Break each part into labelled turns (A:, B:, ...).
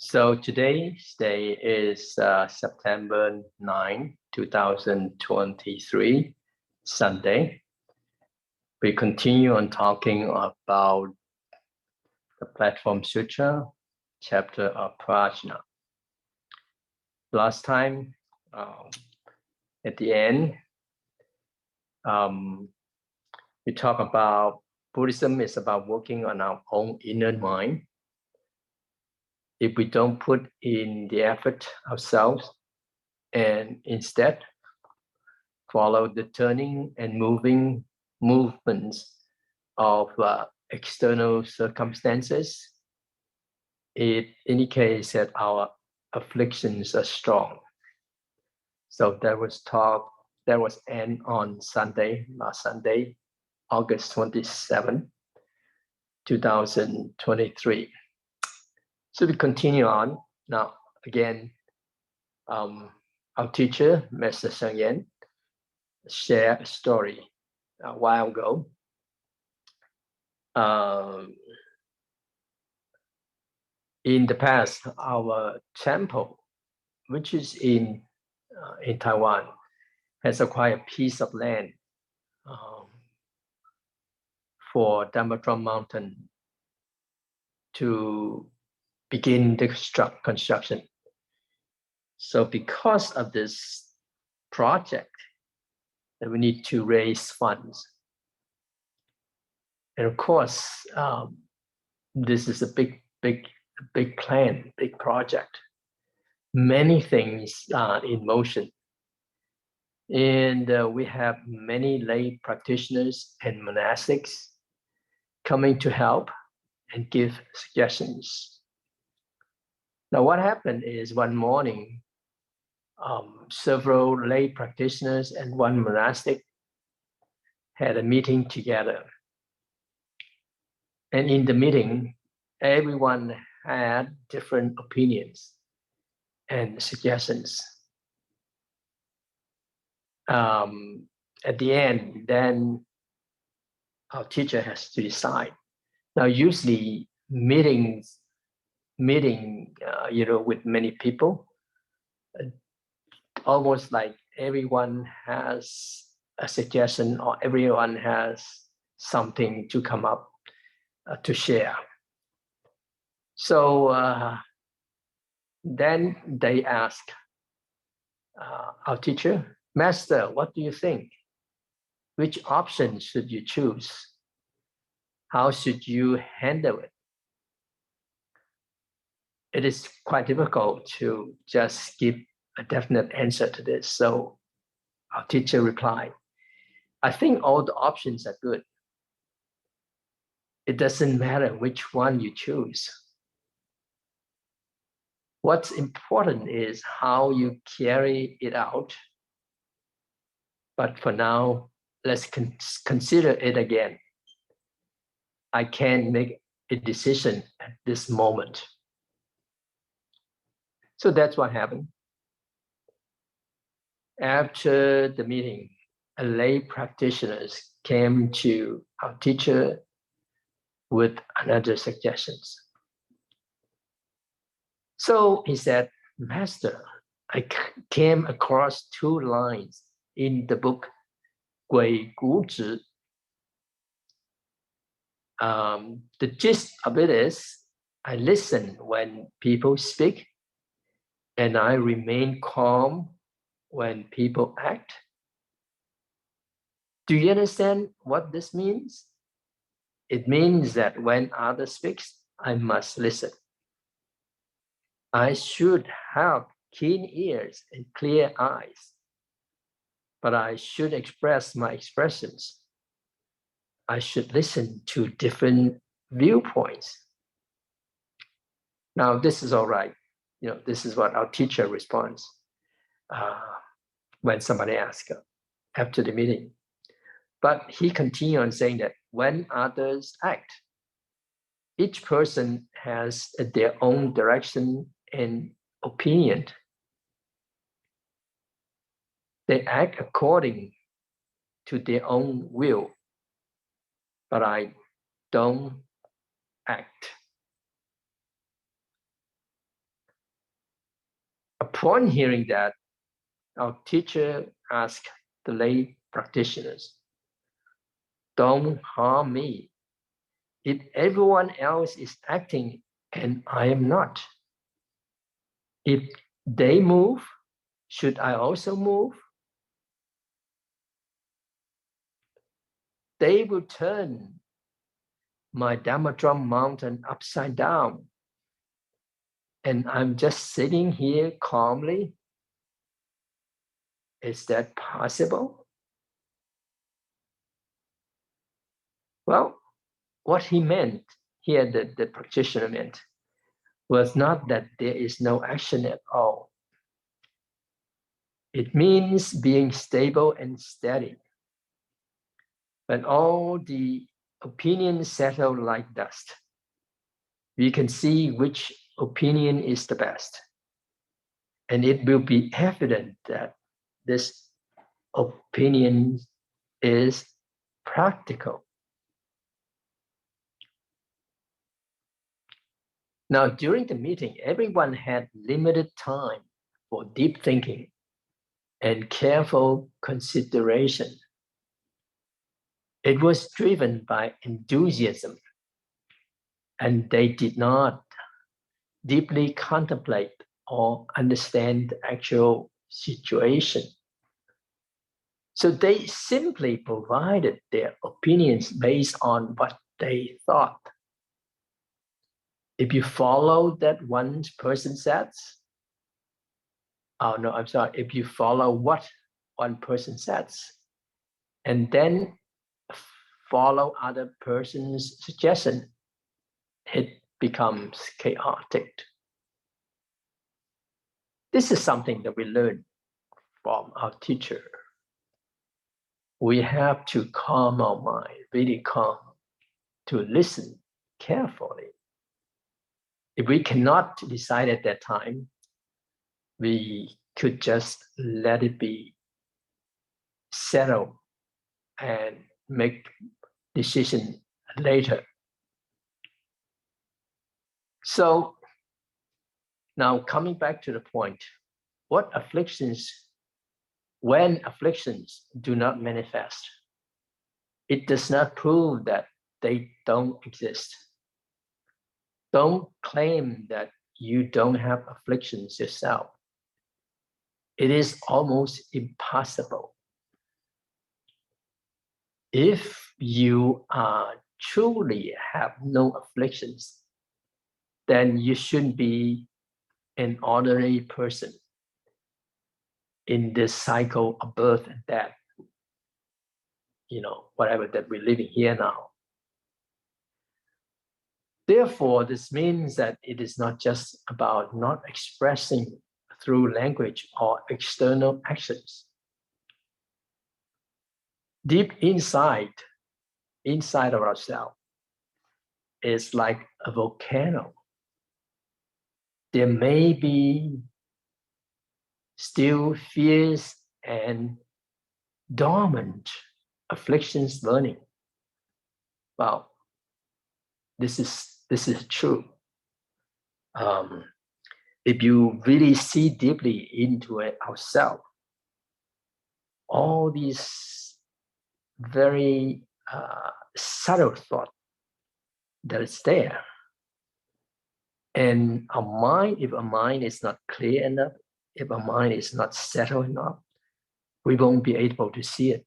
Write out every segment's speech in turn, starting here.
A: So today's day is September 9, 2023, Sunday. We continue on talking about the Platform Sutra, chapter of Prajna. Last time, at the end, we talked about Buddhism is about working on our own inner mind. If we don't put in the effort ourselves and instead follow the turning and movements of external circumstances, it indicates that our afflictions are strong. So that was end on Sunday, last Sunday, August 27, 2023. So we continue on. Now, again, our teacher, Master Sheng Yen, shared a story a while ago. In the past, our temple, which is in Taiwan, has acquired a piece of land for Dharma Mountain to begin the construction. So because of this project, that we need to raise funds. And of course, this is a big plan, big project. Many things are in motion. And we have many lay practitioners and monastics coming to help and give suggestions. Now, what happened is one morning, several lay practitioners and one monastic had a meeting together. And in the meeting, everyone had different opinions and suggestions. At the end, then our teacher has to decide. Now, usually meeting, with many people, almost like everyone has a suggestion or everyone has something to come up to share. So then they ask our teacher, Master, what do you think? Which option should you choose? How should you handle it? It is quite difficult to just give a definite answer to this. So our teacher replied, I think all the options are good. It doesn't matter which one you choose. What's important is how you carry it out. But for now, let's consider it again. I can't make a decision at this moment. So that's what happened. After the meeting, a lay practitioners came to our teacher with another suggestions. So he said, Master, I came across two lines in the book Gui Gu Zhi. The gist of it is, I listen when people speak, and I remain calm when people act. Do you understand what this means? It means that when others speak, I must listen. I should have keen ears and clear eyes, but I should express my expressions. I should listen to different viewpoints. Now, this is all right. This is what our teacher responds when somebody asks after the meeting. But he continued on saying that when others act, each person has their own direction and opinion. They act according to their own will, but I don't act. Upon hearing that, our teacher asked the lay practitioners, "Don't harm me. If everyone else is acting and I am not, if they move, should I also move? They will turn my Dharma drum mountain upside down, and I'm just sitting here calmly. Is that possible?" Well, what he meant here, the practitioner meant, was not that there is no action at all. It means being stable and steady. When all the opinions settle like dust, we can see which opinion is the best. And it will be evident that this opinion is practical. Now, during the meeting, everyone had limited time for deep thinking and careful consideration. It was driven by enthusiasm, and they did not deeply contemplate or understand the actual situation. So they simply provided their opinions based on what they thought. If you follow that one person says, oh no, I'm sorry, if you follow what one person says, and then follow other person's suggestion, it becomes chaotic. This is something that we learn from our teacher. We have to calm our mind, really calm, to listen carefully. If we cannot decide at that time, we could just let it be settled and make decision later. So now coming back to the point, when afflictions do not manifest, it does not prove that they don't exist. Don't claim that you don't have afflictions yourself. It is almost impossible. If you truly have no afflictions, then you shouldn't be an ordinary person in this cycle of birth and death, whatever that we're living here now. Therefore, this means that it is not just about not expressing through language or external actions. Deep inside of ourselves is like a volcano. There may be still fierce and dormant afflictions burning. Well, this is true. If you really see deeply into ourselves, all these very subtle thought that is there, and if our mind is not clear enough, if our mind is not settled enough, we won't be able to see it.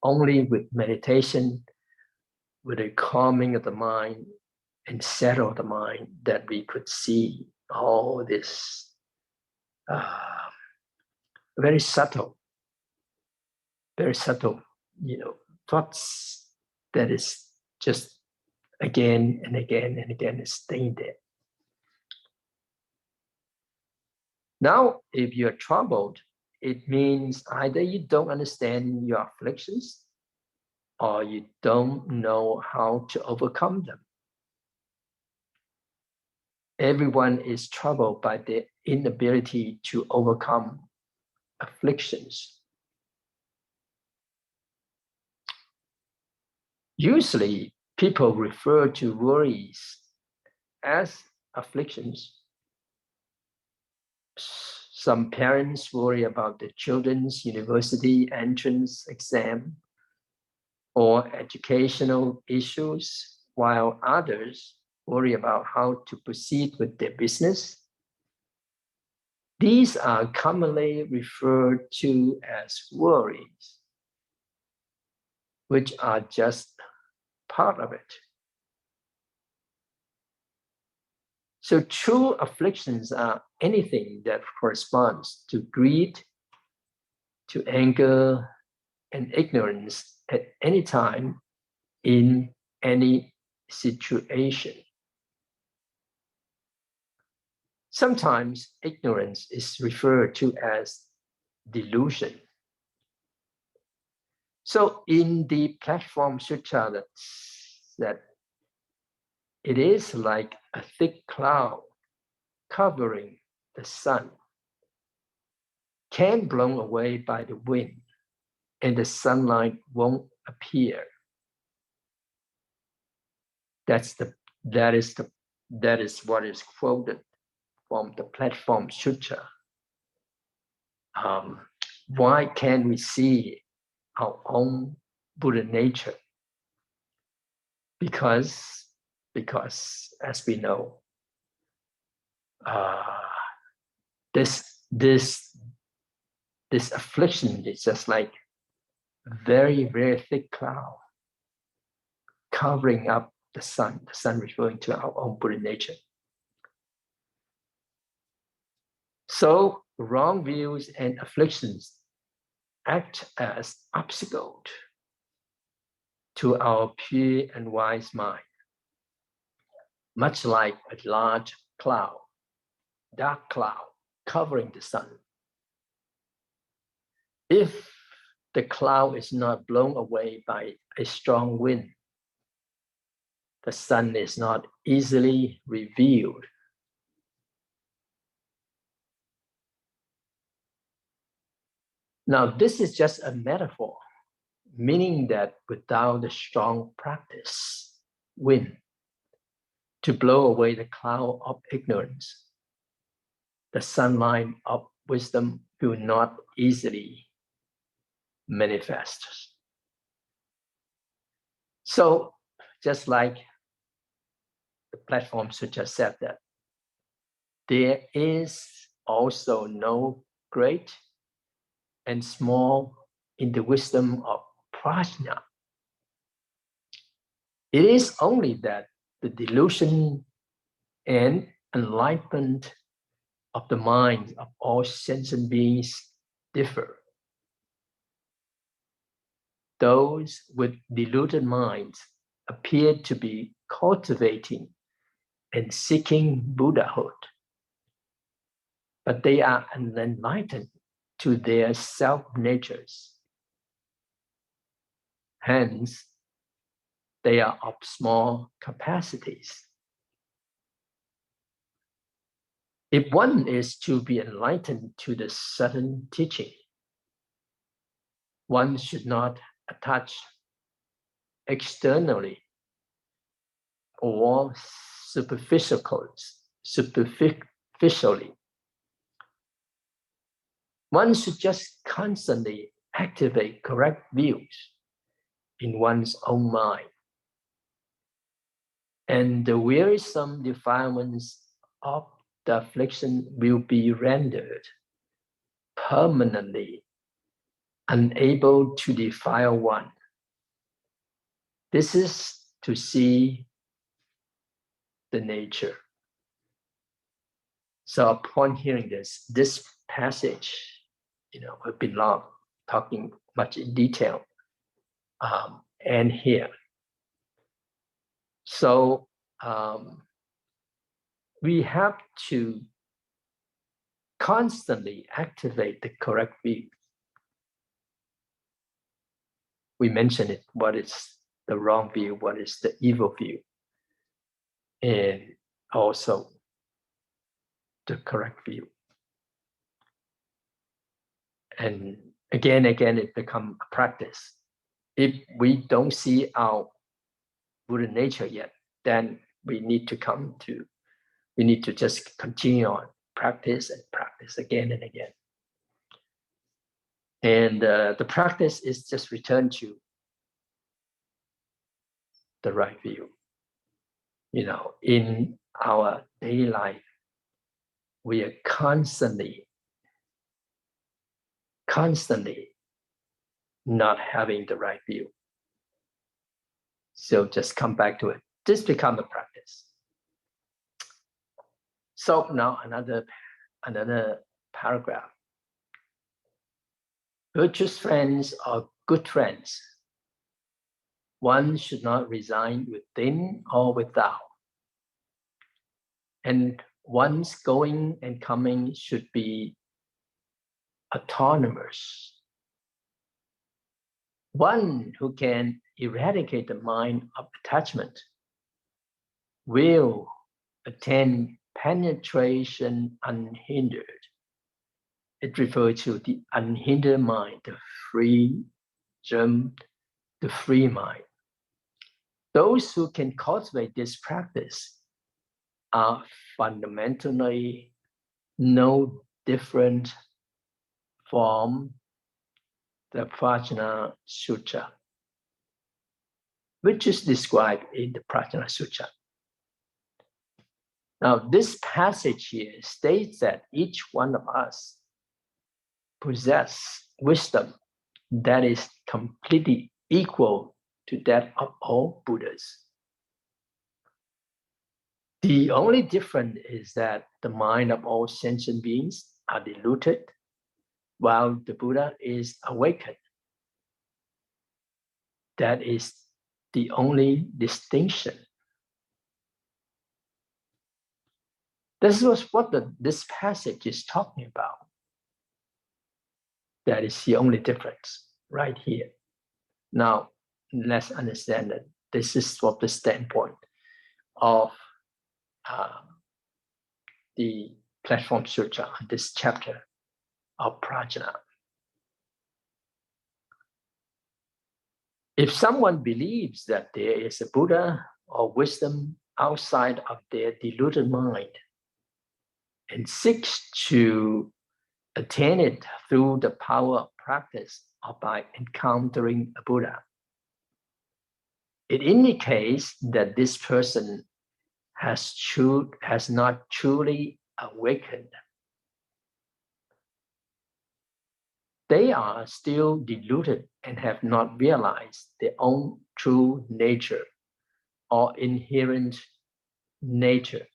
A: Only with meditation, with a calming of the mind and settle the mind, that we could see all this very subtle, thoughts that is just again and again and again is staying there. Now, if you're troubled, it means either you don't understand your afflictions or you don't know how to overcome them. Everyone is troubled by their inability to overcome afflictions. Usually, people refer to worries as afflictions. Some parents worry about the children's university entrance exam or educational issues, while others worry about how to proceed with their business. These are commonly referred to as worries, which are just part of it. So true afflictions are anything that corresponds to greed, to anger, and ignorance at any time in any situation. Sometimes ignorance is referred to as delusion. So in the Platform Sutra that it is like a thick cloud covering the sun, can blown away by the wind, and the sunlight won't appear. That is what is quoted from the Platform Sutra. Why can't we see our own Buddha nature? Because as we know, this affliction is just like a very, very thick cloud covering up the sun referring to our own Buddha nature. So wrong views and afflictions act as obstacles to our pure and wise mind, much like a large cloud, dark cloud covering the sun. If the cloud is not blown away by a strong wind, the sun is not easily revealed. Now, this is just a metaphor, meaning that without the strong practice, wind, to blow away the cloud of ignorance, the sunlight of wisdom will not easily manifest. So, just like the Platform Sutra said that there is also no great and small in the wisdom of prajna. It is only that the delusion and enlightenment of the minds of all sentient beings differ. Those with deluded minds appear to be cultivating and seeking Buddhahood, but they are unenlightened to their self-natures. Hence, they are of small capacities. If one is to be enlightened to the sudden teaching, one should not attach externally or superficially. One should just constantly activate correct views in one's own mind. And the wearisome defilements of the affliction will be rendered permanently unable to defile one. This is to see the nature. So upon hearing this passage, we've been long talking much in detail, and here. So we have to constantly activate the correct view. We mentioned it, what is the wrong view, what is the evil view, and also the correct view. And again, it becomes a practice. If we don't see our Buddha nature yet, then we need to just continue on practice and practice again and again. And the practice is just return to the right view. You know, in our daily life, we are constantly not having the right view. So just come back to it. This becomes a practice. So now another paragraph. Virtuous friends are good friends. One should not reside within or without. And one's going and coming should be autonomous. One who can eradicate the mind of attachment will attain penetration unhindered. It refers to the unhindered mind, the free germ, the free mind. Those who can cultivate this practice are fundamentally no different from the Prajna Sutra, which is described in the Prajna Sutra. Now, this passage here states that each one of us possess wisdom that is completely equal to that of all Buddhas. The only difference is that the mind of all sentient beings are diluted, while the Buddha is awakened. That is the only distinction. This was what this passage is talking about. That is the only difference right here. Now, let's understand that this is from the standpoint of the Platform Sutra, this chapter of Prajna. If someone believes that there is a Buddha or wisdom outside of their deluded mind and seeks to attain it through the power of practice or by encountering a Buddha, it indicates that this person has not truly awakened. They are still deluded and have not realized their own true nature or inherent nature.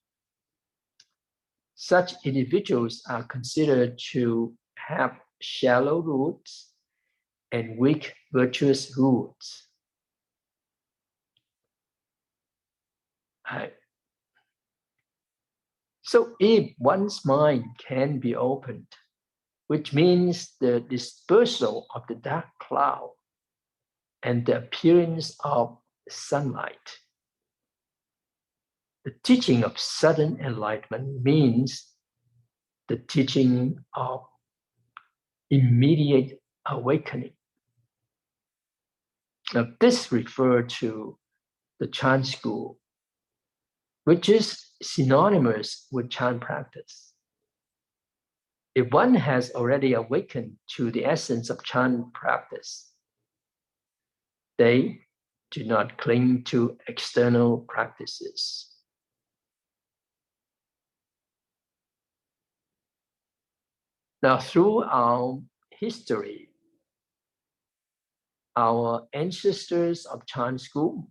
A: Such individuals are considered to have shallow roots and weak virtuous roots. So if one's mind can be opened, which means the dispersal of the dark cloud and the appearance of sunlight, the teaching of sudden enlightenment means the teaching of immediate awakening. Now, this refers to the Chan school, which is synonymous with Chan practice. If one has already awakened to the essence of Chan practice, they do not cling to external practices. Now, through our history, our ancestors of Chan school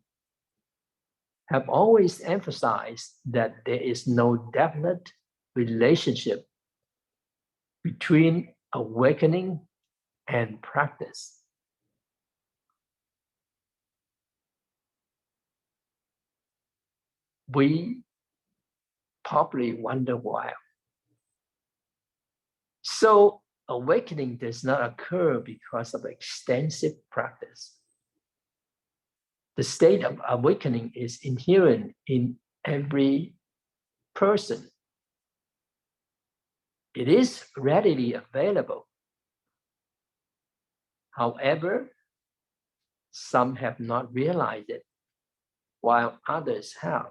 A: have always emphasized that there is no definite relationship between awakening and practice. We probably wonder why. So awakening does not occur because of extensive practice. The state of awakening is inherent in every person. It is readily available. However, some have not realized it, while others have.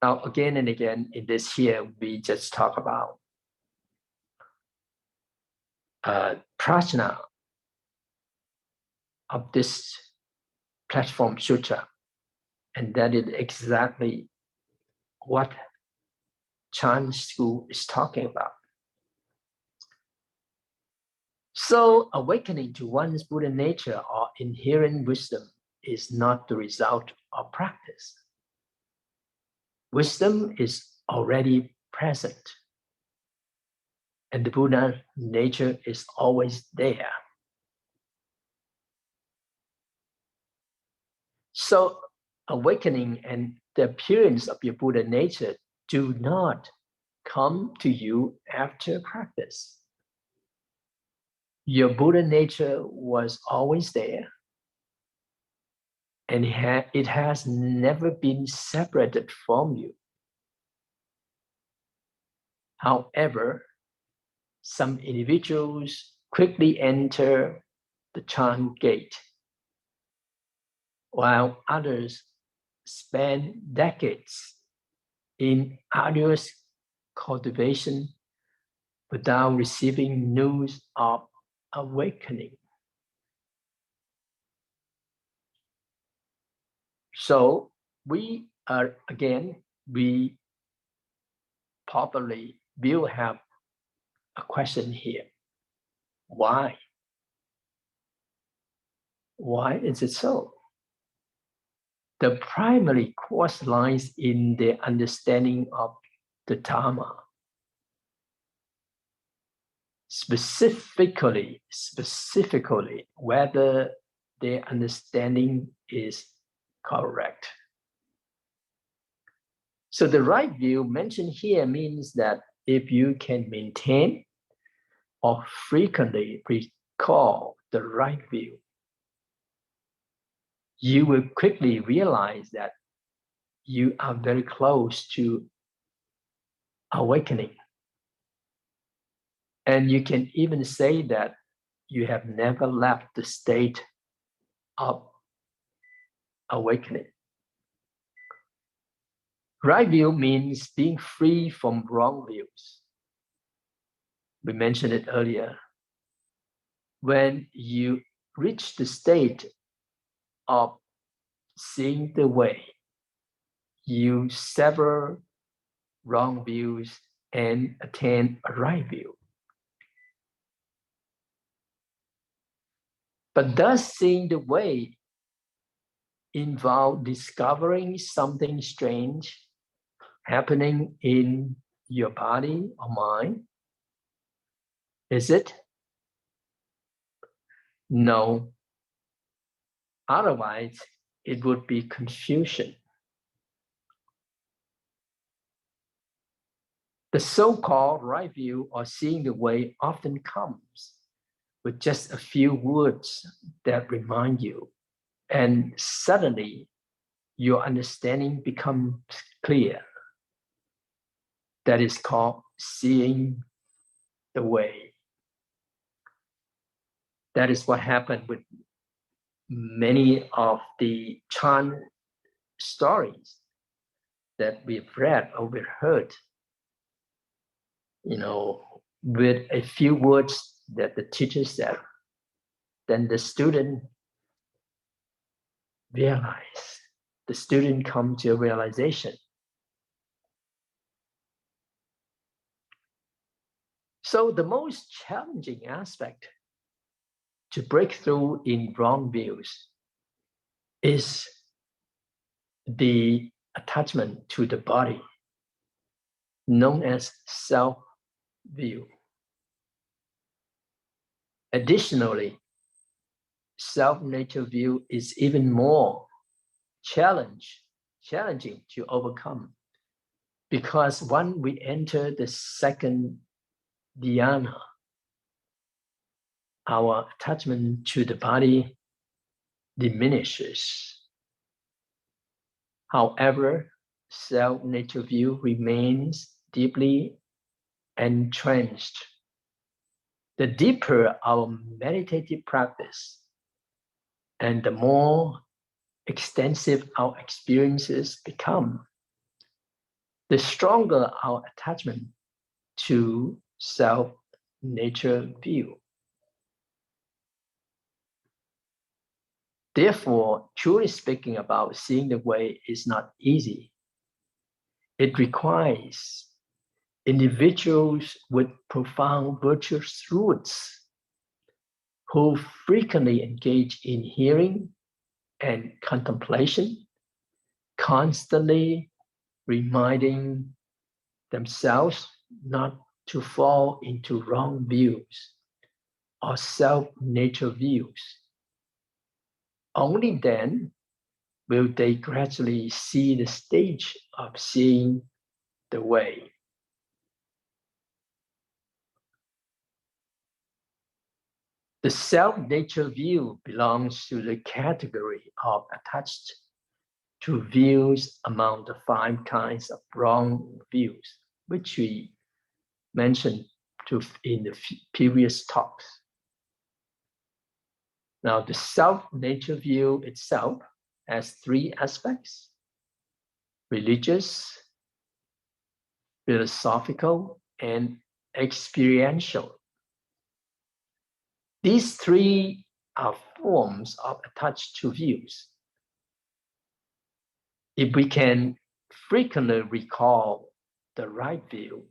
A: Now, again and again in this here, we just talk about prajna of this platform sutra, and that is exactly what Chan school is talking about. So awakening to one's Buddha nature or inherent wisdom is not the result of practice. Wisdom is already present, and the Buddha nature is always there. So awakening and the appearance of your Buddha nature do not come to you after practice. Your Buddha nature was always there, and it has never been separated from you. However, some individuals quickly enter the Chan gate, while others spend decades in arduous cultivation without receiving news of awakening. So we probably will have a question here. Why? Why is it so? The primary cause lies in the understanding of the Dharma. Specifically, whether their understanding is correct. So the right view mentioned here means that if you can maintain or frequently recall the right view, you will quickly realize that you are very close to awakening. And you can even say that you have never left the state of awakening. Right view means being free from wrong views. We mentioned it earlier. When you reach the state of seeing the way, you sever wrong views and attain a right view. But does seeing the way involve discovering something strange happening in your body or mind? Is it? No. Otherwise, it would be confusion. The so-called right view or seeing the way often comes with just a few words that remind you, and suddenly your understanding becomes clear. That is called seeing the way. That is what happened with many of the Chan stories that we've read or we've heard. With a few words that the teacher said, then the student realize, the student come to a realization. So the most challenging aspect to break through in wrong views is the attachment to the body, known as self-view. Additionally, self-nature view is even more challenging to overcome, because when we enter the second dhyana, our attachment to the body diminishes. However, self-nature view remains deeply entrenched. The deeper our meditative practice and the more extensive our experiences become, the stronger our attachment to self-nature view. Therefore, truly speaking about seeing the way is not easy. It requires individuals with profound virtuous roots who frequently engage in hearing and contemplation, constantly reminding themselves not to fall into wrong views or self-nature views. Only then will they gradually see the stage of seeing the way. The self-nature view belongs to the category of attached to views among the 5 kinds of wrong views, which we mentioned in the previous talks. Now, the self-nature view itself has 3 aspects: religious, philosophical, and experiential. These 3 are forms of attached to views. If we can frequently recall the right view,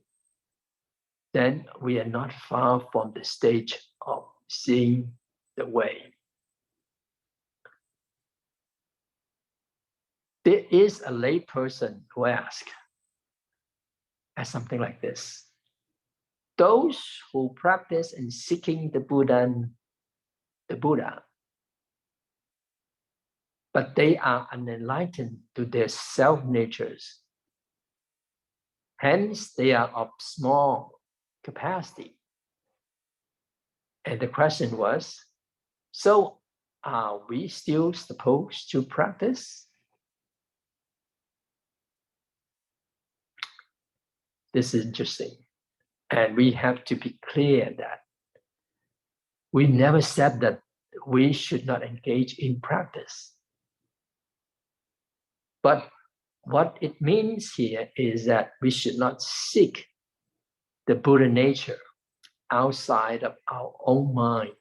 A: then we are not far from the stage of seeing the way. There is a lay person who asks something like this: those who practice in seeking the Buddha, but they are unenlightened to their self-natures. Hence, they are of small capacity. And the question was, so are we still supposed to practice? This is interesting. And we have to be clear that we never said that we should not engage in practice. But what it means here is that we should not seek the Buddha nature outside of our own mind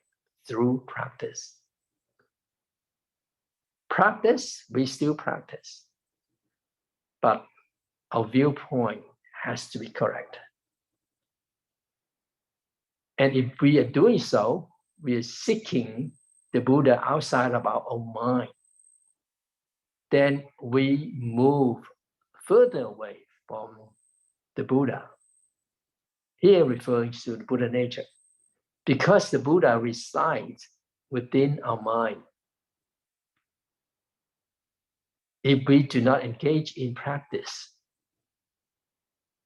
A: through practice. Practice, we still practice, but our viewpoint has to be correct. And if we are doing so, we are seeking the Buddha outside of our own mind. Then we move further away from the Buddha. Here referring to the Buddha nature, because the Buddha resides within our mind. If we do not engage in practice,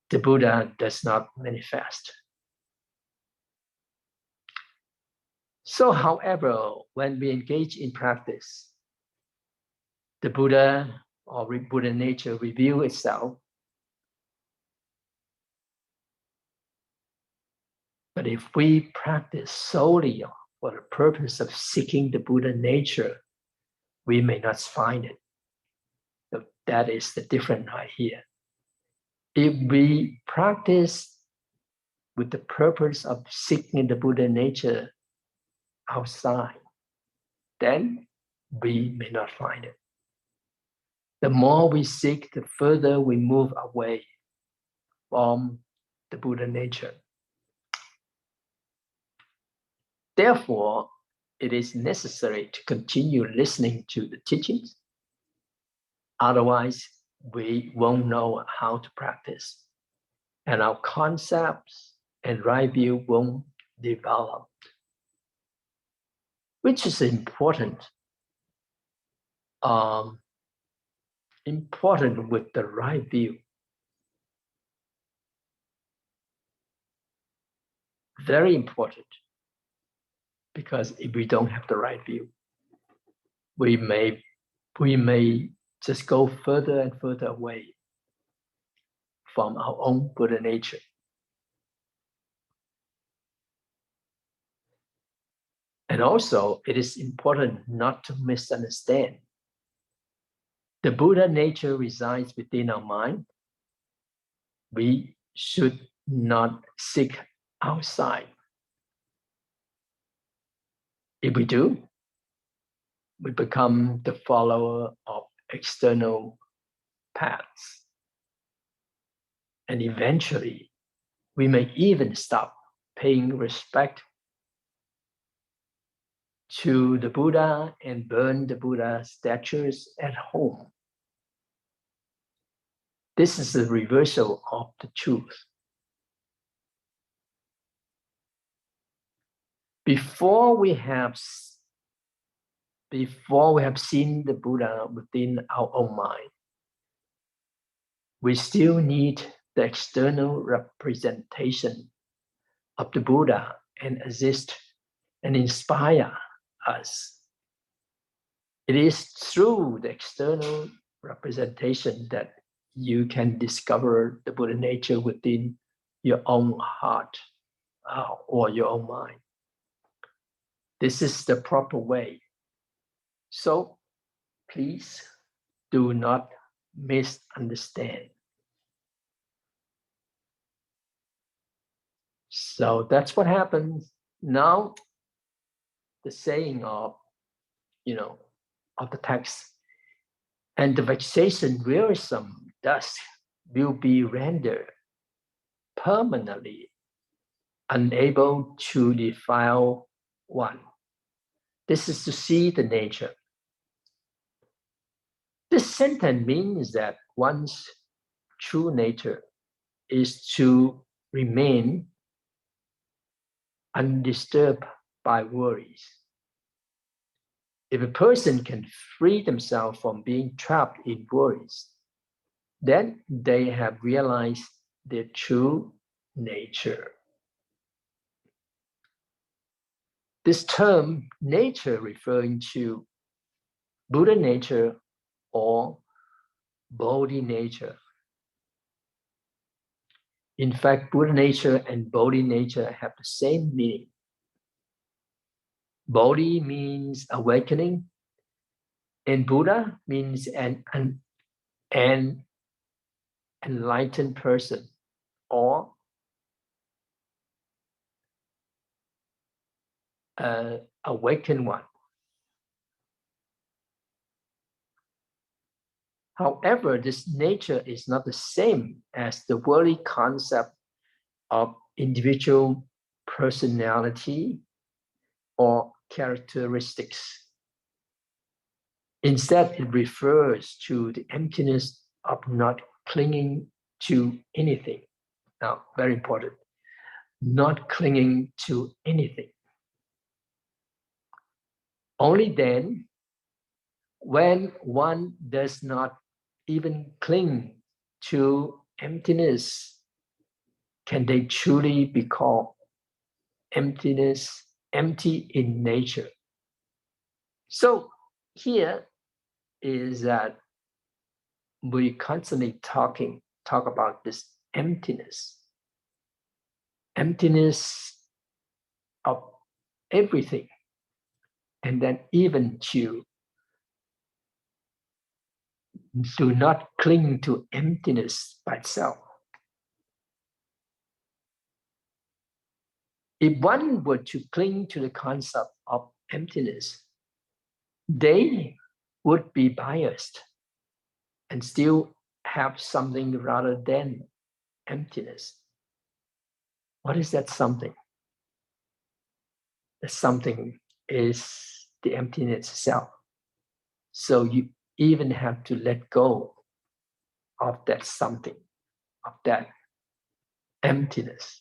A: the Buddha does not manifest. So, however, when we engage in practice, the Buddha or Buddha nature reveals itself. But if we practice solely for the purpose of seeking the Buddha nature, we may not find it. So that is the difference right here. If we practice with the purpose of seeking the Buddha nature outside, then we may not find it. The more we seek, the further we move away from the Buddha nature. Therefore, it is necessary to continue listening to the teachings. Otherwise, we won't know how to practice, and our concepts and right view won't develop, which is important. Important with the right view. Very important, because if we don't have the right view, we may just go further and further away from our own Buddha nature. And also, it is important not to misunderstand. The Buddha nature resides within our mind, we should not seek outside. If we do, we become the follower of external paths. And eventually, we may even stop paying respect to the Buddha and burn the Buddha statues at home. This is the reversal of the truth. Before we have seen the Buddha within our own mind, we still need the external representation of the Buddha and assist and inspire us. It is through the external representation that you can discover the Buddha nature within your own heart or your own mind. This is the proper way. So please do not misunderstand. So that's what happens. Now, the saying of the text, and the vexation wearisome thus will be rendered permanently unable to defile one. This is to see the nature. This sentence means that one's true nature is to remain undisturbed by worries. If a person can free themselves from being trapped in worries, then they have realized their true nature. This term nature referring to Buddha nature or Bodhi nature. In fact, Buddha nature and Bodhi nature have the same meaning. Bodhi means awakening, and Buddha means an enlightened person or awakened one. However, this nature is not the same as the worldly concept of individual personality or characteristics. Instead, it refers to the emptiness of not clinging to anything. Now, very important, not clinging to anything. Only then, when one does not even cling to emptiness, can they truly be called empty in nature. So here is that we constantly talk about this emptiness of everything, and then even to do not cling to emptiness by itself. If one were to cling to the concept of emptiness, they would be biased and still have something rather than emptiness. What is that something? That something is the emptiness itself. So you even have to let go of that something, of that emptiness.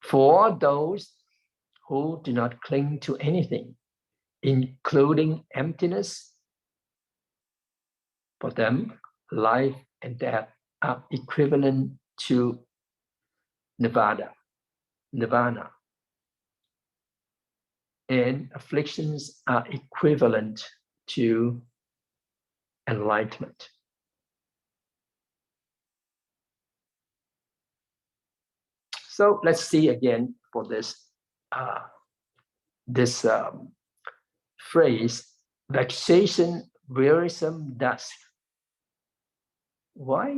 A: For those who do not cling to anything, including emptiness, for them, life and death are equivalent to nirvana. And afflictions are equivalent to enlightenment. So let's see again for this phrase, vexation wearisome dusk. Why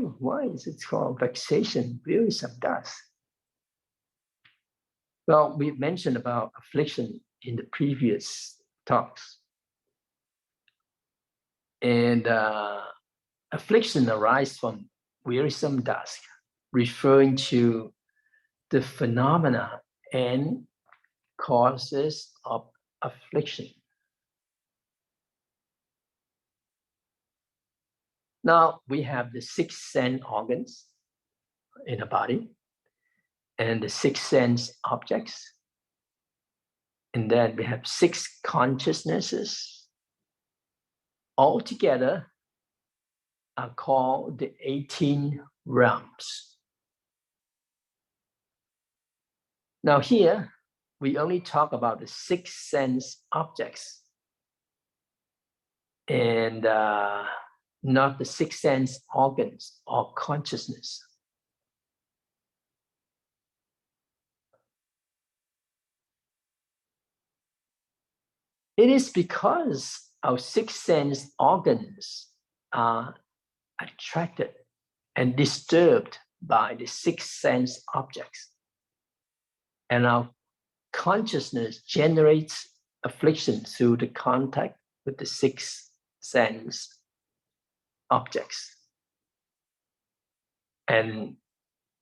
A: is it called vexation, wearisome dusk? Well, we mentioned about affliction in the previous talks. And affliction arises from wearisome dusk, referring to the phenomena and causes of affliction. Now we have the 6 sense organs in the body and the 6 sense objects. And then we have 6 consciousnesses. Altogether are called the 18 realms. Now here, we only talk about the 6 sense objects and not the 6 sense organs or consciousness. It is because our 6 sense organs are attracted and disturbed by the 6 sense objects. And our consciousness generates affliction through the contact with the 6 sense objects. And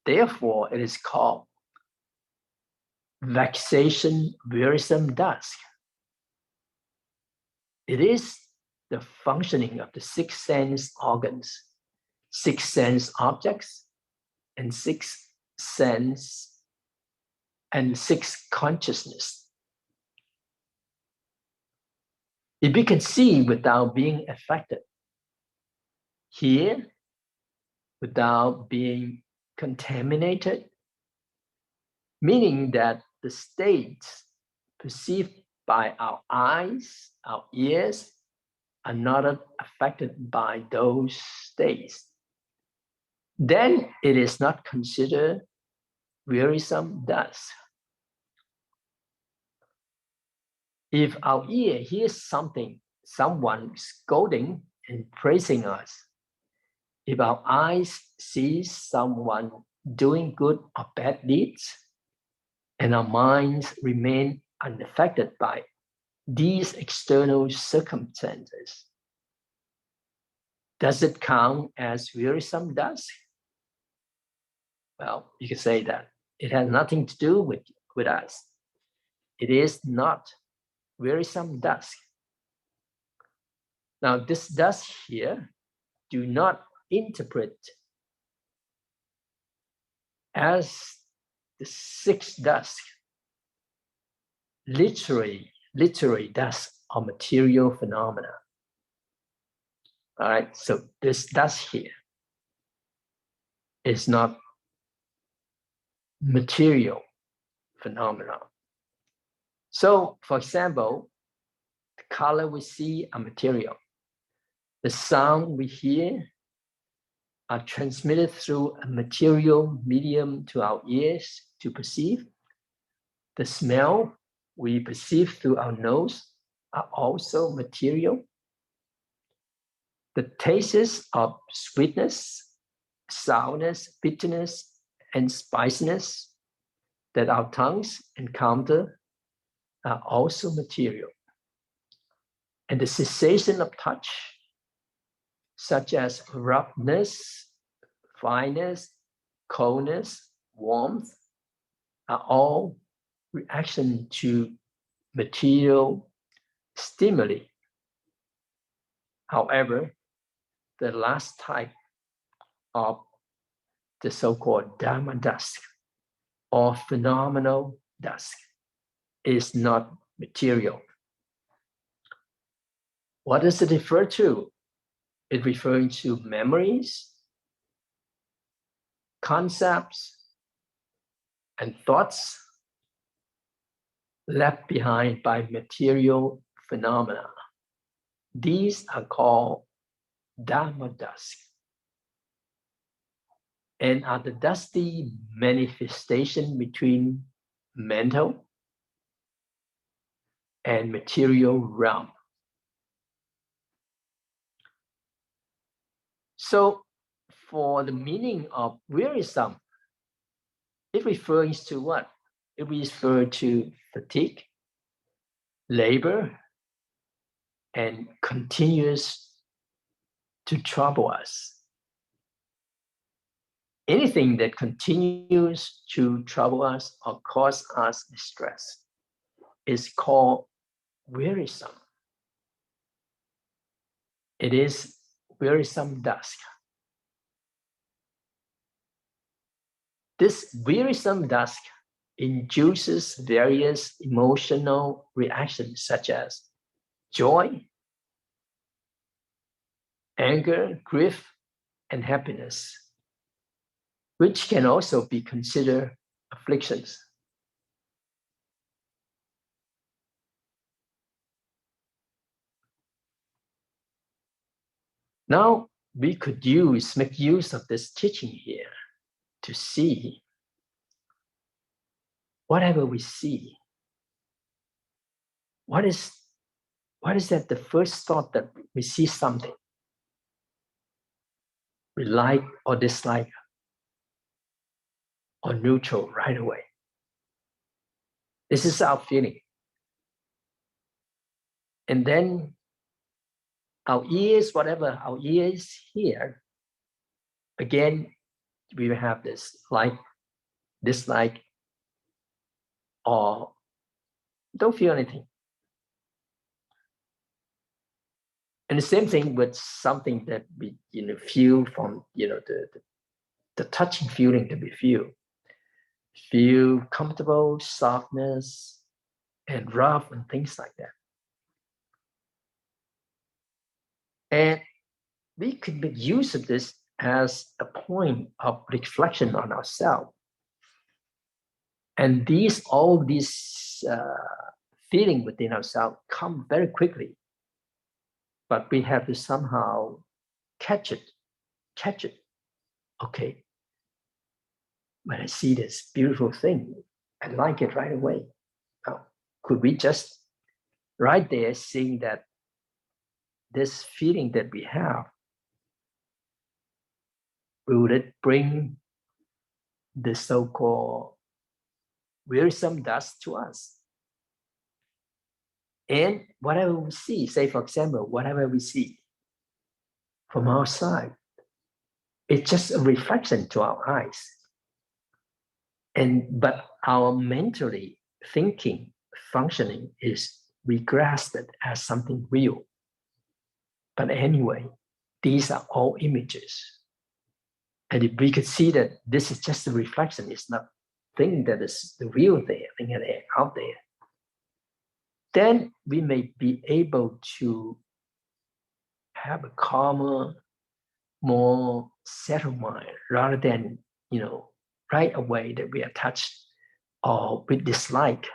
A: therefore, it is called vexation, wearisome dusk. It is the functioning of the 6 sense organs, 6 sense objects, and 6 sense and 6 consciousness. If we can see without being affected, hear without being contaminated, meaning that the states perceived by our eyes, our ears, are not affected by those states, then it is not considered wearisome dusk. If our ear hears something, someone scolding and praising us, if our eyes see someone doing good or bad deeds, and our minds remain unaffected by these external circumstances, does it count as wearisome dusk? Well, you can say that it has nothing to do with us. It is not wearisome dusk. Now, this dusk here, do not interpret as the 6 dusk, literary dusk or material phenomena. All right, so this dusk here is not material phenomena. So, for example, the color we see are material. The sound we hear are transmitted through a material medium to our ears to perceive. The smell we perceive through our nose are also material. The tastes of sweetness, sourness, bitterness, and spiciness that our tongues encounter are also material. And the sensation of touch, such as roughness, fineness, coldness, warmth, are all reaction to material stimuli. However, the last type of the so-called Dharma dusk or phenomenal dusk is not material. What does it refer to? It referring to memories, concepts, and thoughts left behind by material phenomena. These are called Dharma dusk and are the dusty manifestation between mental and material realm. So for the meaning of wearisome, it refers to what? It refers to fatigue, labor, and continues to trouble us. Anything that continues to trouble us or cause us distress is called wearisome. It is wearisome dusk. This wearisome dusk induces various emotional reactions such as joy, anger, grief, and happiness, which can also be considered afflictions. Now, we could make use of this teaching here to see whatever we see. What is that the first thought that we see something we like or dislike or neutral right away? This is our feeling. And then our ears, whatever our ears hear, again, we will have this like, dislike, or don't feel anything. And the same thing with something that we feel from the touching feeling that we feel comfortable, softness, and rough, and things like that. And we could make use of this as a point of reflection on ourselves. And all these feeling within ourselves come very quickly, but we have to somehow catch it. Okay, when I see this beautiful thing, I like it right away. Now, could we just right there seeing that this feeling that we have, will it bring the so-called wearisome dust to us? And whatever we see, say for example, whatever we see from outside, it's just a reflection to our eyes. But our mentally thinking, functioning is we grasp it as something real. But anyway, these are all images. And if we could see that this is just a reflection, it's not thing that is the real there, thing that is out there, then we may be able to have a calmer, more settled mind, rather than right away that we are touched or we dislike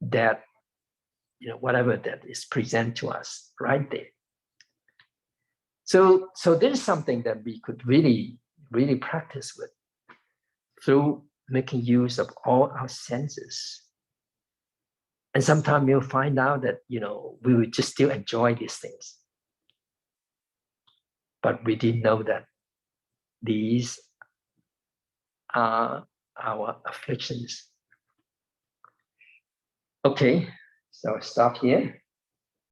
A: that whatever that is present to us right there. So this is something that we could really practice with through making use of all our senses. And sometimes you'll find out that we would just still enjoy these things, but we didn't know that these are our afflictions. Okay, so I'll stop here.